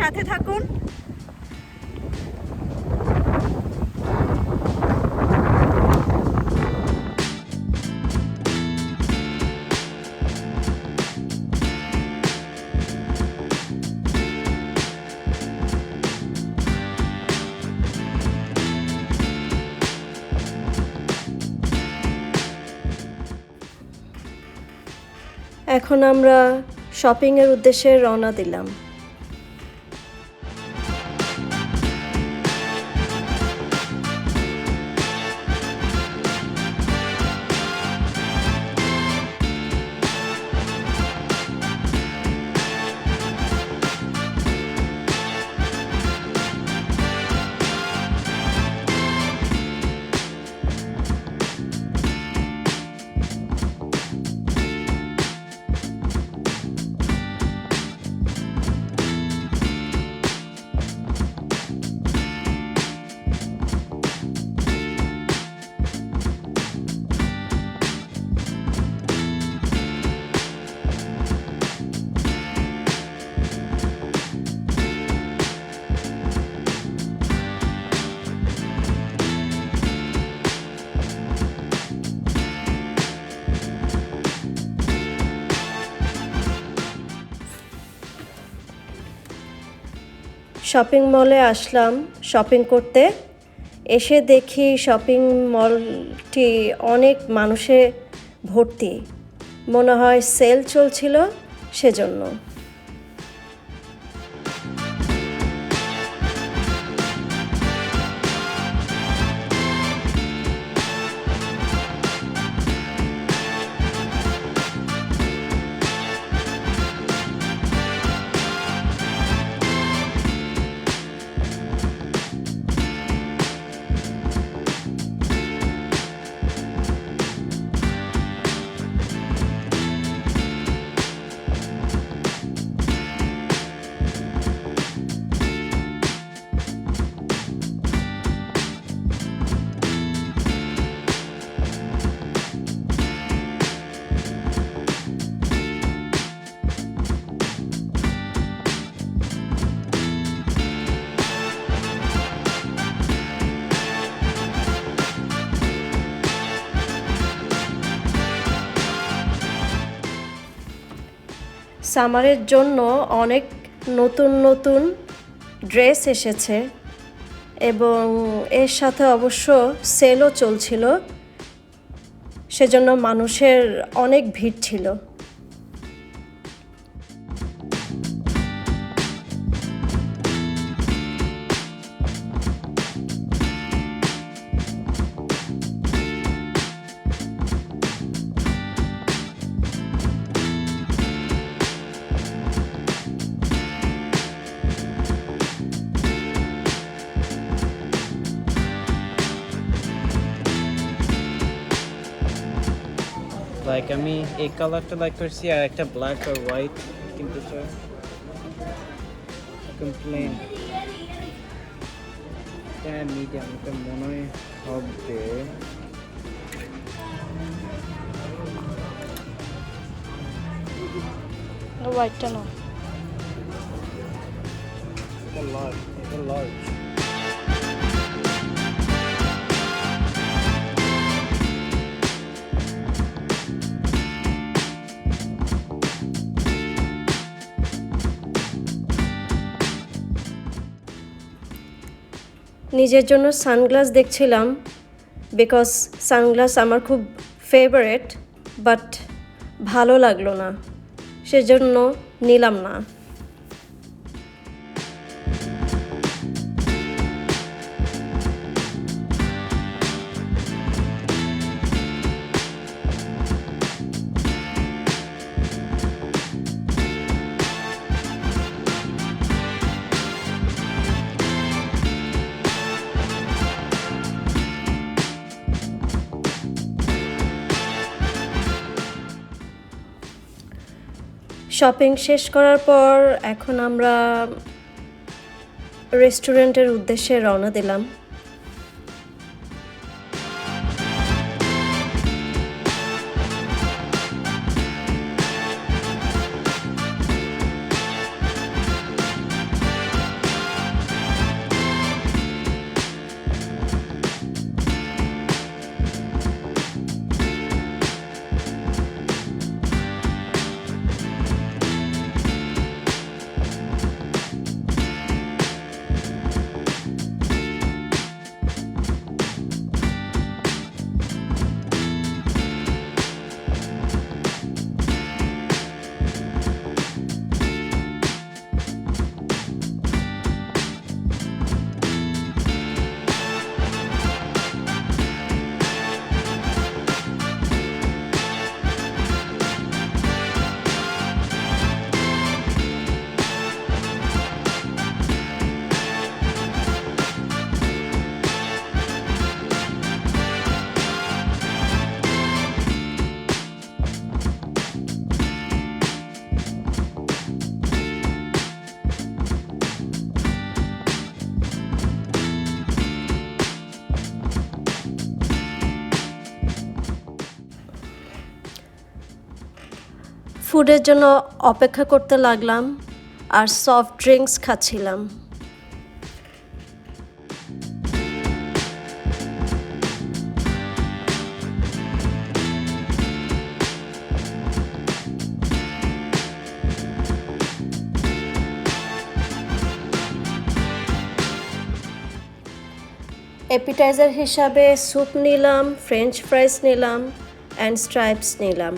সাথে থাকুন। এখন আমরা শপিংয়ের উদ্দেশ্যে রওনা দিলাম। শপিং মলে আসলাম শপিং করতে। এসে দেখি শপিং মলটি অনেক মানুষে ভর্তি, মনে হয় সেল চলছিল সেজন্য। সামারের জন্য অনেক নতুন নতুন ড্রেস এসেছে এবং এর সাথে অবশ্য সেলও চলছিল, সেজন্য মানুষের অনেক ভিড় ছিল। লাইক আমি এই কালারটা লাইক করছি আর একটা ব্ল্যাক আর হোয়াইট কিন্তু চাই কমপ্লেন এটা মিডিয়াম, এটা মনে হয় হবে হোয়াইটটা না, এটা লার্জ নিজের জন্য সানগ্লাস দেখছিলাম, বিকজ সানগ্লাস আমার খুব ফেভারিট, বাট ভালো লাগলো না, সেজন্য নিলাম না। শপিং শেষ করার পর এখন আমরা রেস্টুরেন্টের উদ্দেশ্যে রওনা দিলাম। ফুডের জন্য অপেক্ষা করতে লাগলাম আর সফট ড্রিঙ্কস খাচ্ছিলাম। অ্যাপিটাইজার হিসাবে স্যুপ নিলাম, ফ্রেঞ্চ ফ্রাইস নিলাম অ্যান্ড স্ট্রাইপস নিলাম।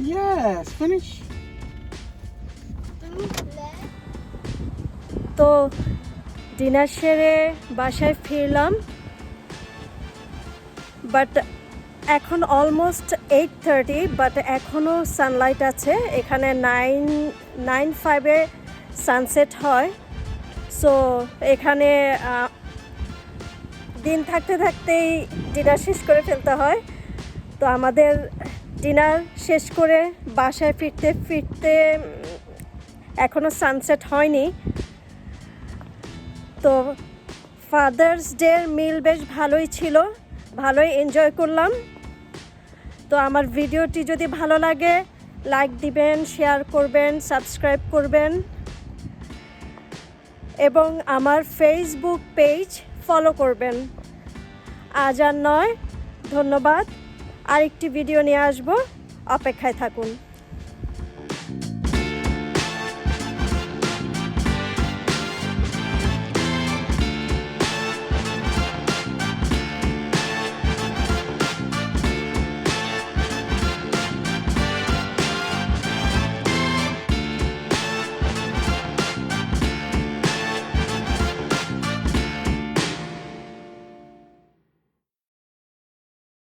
Yes, finish. তো ডিনার সেরে বাসায় ফিরলাম, বাট এখন অলমোস্ট 8:30, বাট এখনও সানলাইট আছে। এখানে 9:05-এ সানসেট হয়। সো এখানে দিন থাকতে থাকতেই ডিনার শেষ করে ফেলতে হয়। তো আমাদের ডিনার শেষ করে বাসায় ফিরতে ফিরতে এখনও সানসেট হয়নি। তো ফাদার্স ডের মিল বেশ ভালোই ছিল, ভালোই এনজয় করলাম। তো আমার ভিডিওটি যদি ভালো লাগে লাইক দিবেন, শেয়ার করবেন, সাবস্ক্রাইব করবেন এবং আমার ফেসবুক পেজ ফলো করবেন। আজ আর নয়, ধন্যবাদ। আরেকটি ভিডিও নিয়ে আসবো, অপেক্ষায় থাকুন।